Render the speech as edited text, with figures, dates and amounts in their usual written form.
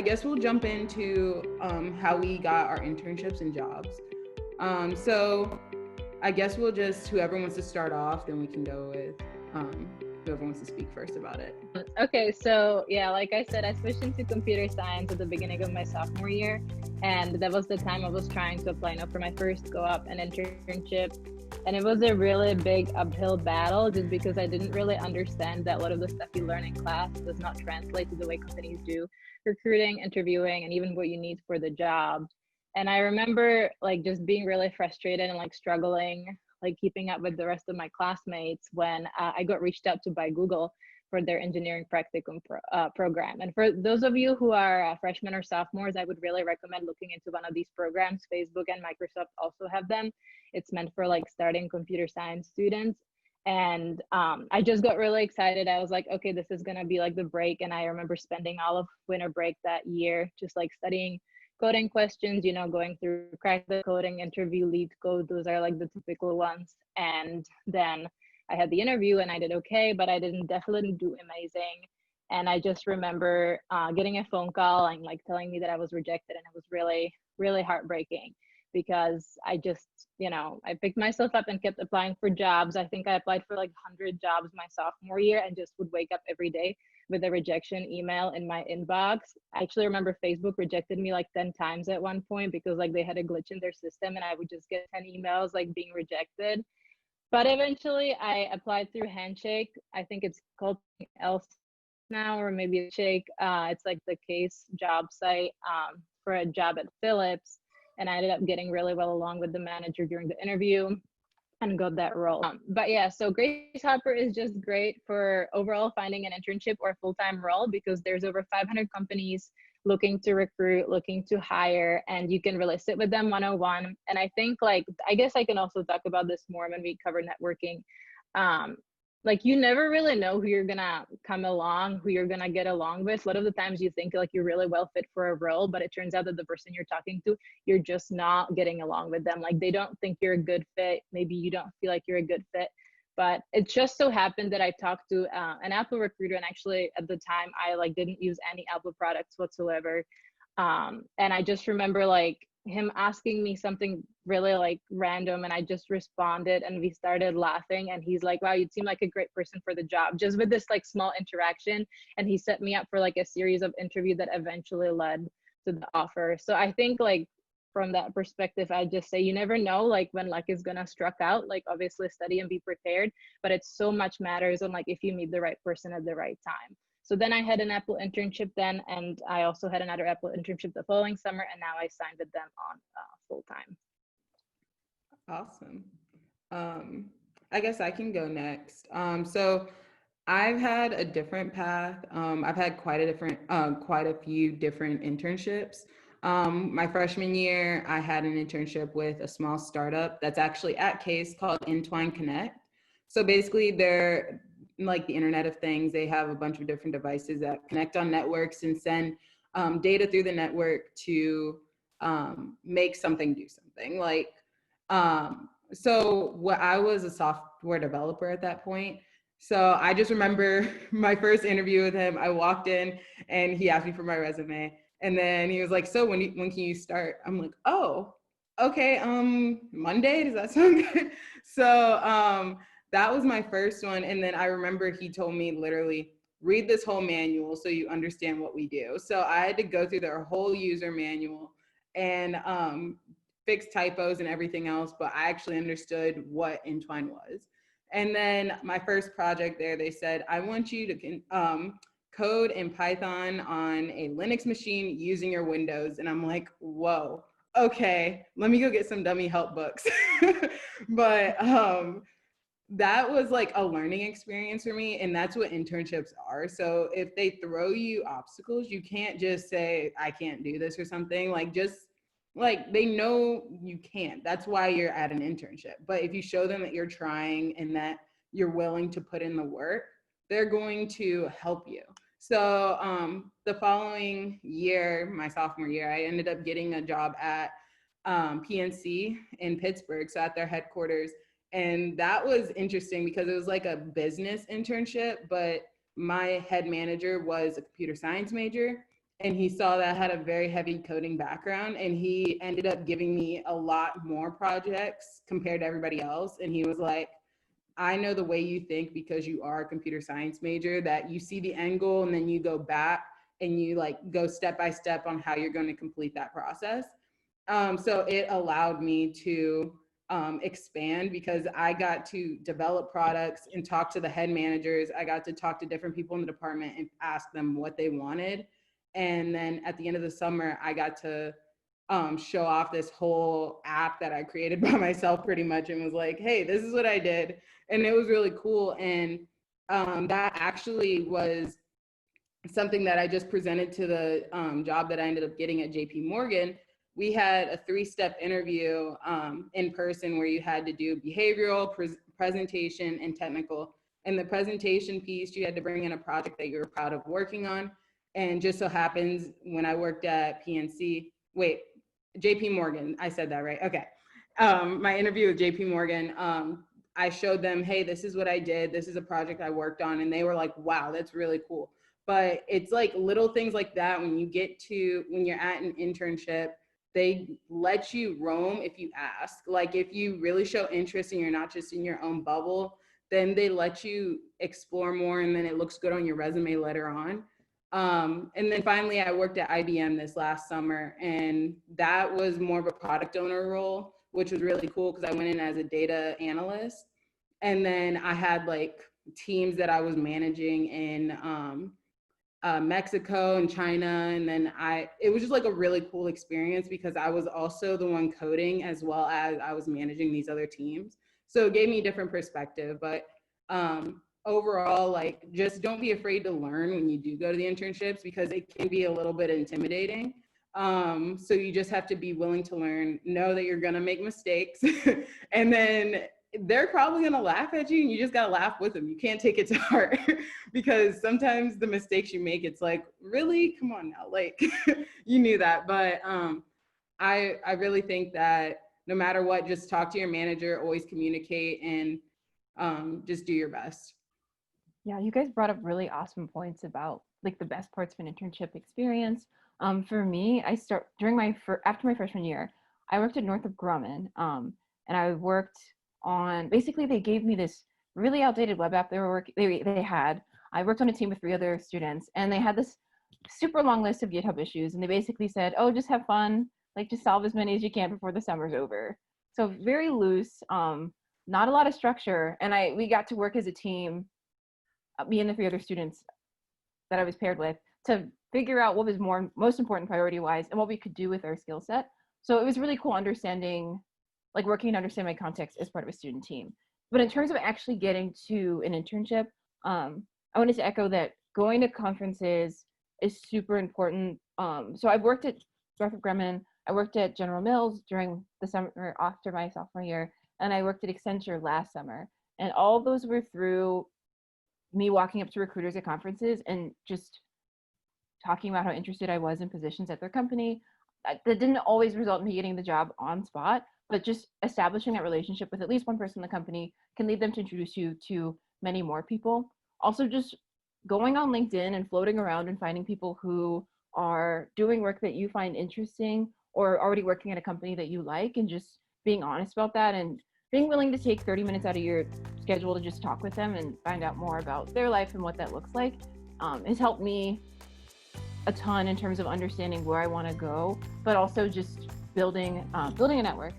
guess we'll jump into how we got our internships and jobs. So I guess we'll just, whoever wants to start off, then we can go with whoever wants to speak first about it. Okay, so yeah, like I said, I switched into computer science at the beginning of my sophomore year, and that was the time I was trying to apply for my first go-up and internship. And it was a really big uphill battle just because I didn't really understand that a lot of the stuff you learn in class does not translate to the way companies do recruiting, interviewing, and even what you need for the job. And I remember like just being really frustrated and like struggling, like keeping up with the rest of my classmates when I got reached out to by Google for their engineering practicum program. And for those of you who are freshmen or sophomores, I would really recommend looking into one of these programs. Facebook and Microsoft also have them. It's meant for like starting computer science students. And I just got really excited. I was like, okay, this is gonna be like the break. And I remember spending all of winter break that year, just like studying coding questions, you know, going through crack the coding, interview, lead code. Those are like the typical ones. And then I had the interview and I did okay, but I didn't definitely do amazing. And I just remember getting a phone call and like telling me that I was rejected, and it was really, really heartbreaking because I just, you know, I picked myself up and kept applying for jobs. I think I applied for like 100 jobs my sophomore year and just would wake up every day with a rejection email in my inbox. I actually remember Facebook rejected me like 10 times at one point because like they had a glitch in their system and I would just get 10 emails like being rejected. But eventually I applied through Handshake. I think it's called else now, or maybe it's Shake. It's like the case job site for a job at Philips. And I ended up getting really well along with the manager during the interview and got that role. But yeah, so Grace Hopper is just great for overall finding an internship or full-time role because there's over 500 companies looking to recruit, looking to hire, and you can really sit with them one-on-one. And I think like, I guess I can also talk about this more when we cover networking. Like you never really know who you're gonna come along, who you're gonna get along with. A lot of the times you think like you're really well fit for a role, but it turns out that the person you're talking to, you're just not getting along with them. Like they don't think you're a good fit. Maybe you don't feel like you're a good fit. But it just so happened that I talked to an Apple recruiter, and actually at the time I like didn't use any Apple products whatsoever. And I just remember like him asking me something really like random, and I just responded and we started laughing, and he's like, wow, you seem like a great person for the job, just with this like small interaction. And he set me up for like a series of interviews that eventually led to the offer. So I think like from that perspective, I just say you never know like when luck is gonna struck out. Like obviously study and be prepared, but it's so much matters on like if you meet the right person at the right time. So then I had an Apple internship then, and I also had another Apple internship the following summer, and now I signed with them on full time. Awesome. I guess I can go next. So I've had a different path. I've had quite a few different internships. My freshman year, I had an internship with a small startup that's actually at Case called Entwine Connect. So basically they're like the Internet of Things. They have a bunch of different devices that connect on networks and send data through the network to make something do something. Like, so what I was a software developer at that point. So I just remember my first interview with him. I walked in and he asked me for my resume. And then he was like, so when can you start? I'm like, oh, okay, Monday, does that sound good? So that was my first one. And then I remember he told me literally, read this whole manual so you understand what we do. So I had to go through their whole user manual and fix typos and everything else, but I actually understood what Entwine was. And then my first project there, they said, I want you to code in Python on a Linux machine using your Windows. And I'm like, whoa, okay, let me go get some dummy help books. But that was like a learning experience for me. And that's what internships are. So if they throw you obstacles, you can't just say, I can't do this or something. Like just like they know you can't. That's why you're at an internship. But if you show them that you're trying and that you're willing to put in the work, they're going to help you. So the following year, my sophomore year, I ended up getting a job at PNC in Pittsburgh, so at their headquarters. And that was interesting because it was like a business internship, but my head manager was a computer science major. and he saw that I had a very heavy coding background, and he ended up giving me a lot more projects compared to everybody else. And he was like, I know the way you think because you are a computer science major, that you see the end goal and then you go back and you like go step by step on how you're going to complete that process. So it allowed me to expand because I got to develop products and talk to the head managers. I got to talk to different people in the department and ask them what they wanted. And then at the end of the summer, I got to show off this whole app that I created by myself pretty much, and was like, hey, this is what I did. And it was really cool. And that actually was something that I just presented to the job that I ended up getting at JP Morgan. We had a 3-step interview in person where you had to do behavioral, presentation, and technical. And the presentation piece, you had to bring in a project that you were proud of working on. And just so happens when I worked at JP Morgan, I said that right, okay. My interview with JP Morgan, I showed them, hey, this is what I did. This is a project I worked on. And they were like, wow, that's really cool. But it's like little things like that when you're at an internship, they let you roam if you ask. Like if you really show interest and you're not just in your own bubble, then they let you explore more, and then it looks good on your resume later on. And then finally, I worked at IBM this last summer, and that was more of a product owner role, which was really cool because I went in as a data analyst. And then I had like teams that I was managing in Mexico and China. And then it was just like a really cool experience because I was also the one coding as well as I was managing these other teams. So it gave me a different perspective. But overall, like, just don't be afraid to learn when you do go to the internships because it can be a little bit intimidating. So you just have to be willing to learn, know that you're gonna make mistakes, and then they're probably gonna laugh at you and you just gotta laugh with them. You can't take it to heart because sometimes the mistakes you make, it's like, really, come on now, like you knew that. But I really think that no matter what, just talk to your manager, always communicate, and just do your best. Yeah, you guys brought up really awesome points about like the best parts of an internship experience. For me, after my freshman year, I worked at Northrop Grumman, and I worked on, basically they gave me this really outdated web app they had. I worked on a team with 3 other students, and they had this super long list of GitHub issues, and they basically said, oh, just have fun, like just solve as many as you can before the summer's over. So very loose, not a lot of structure, and we got to work as a team, me and the 3 other students that I was paired with, to figure out what was most important priority-wise and what we could do with our skill set. So it was really cool working to understand my context as part of a student team. But in terms of actually getting to an internship, I wanted to echo that going to conferences is super important. So I've worked at Northrop Grumman, I worked at General Mills during the summer after my sophomore year, and I worked at Accenture last summer. And all of those were through me walking up to recruiters at conferences and just talking about how interested I was in positions at their company. That didn't always result in me getting the job on spot, but just establishing that relationship with at least one person in the company can lead them to introduce you to many more people. Also, just going on LinkedIn and floating around and finding people who are doing work that you find interesting or already working at a company that you like, and just being honest about that and being willing to take 30 minutes out of your schedule to just talk with them and find out more about their life and what that looks like has helped me a ton in terms of understanding where I want to go, but also just building a network.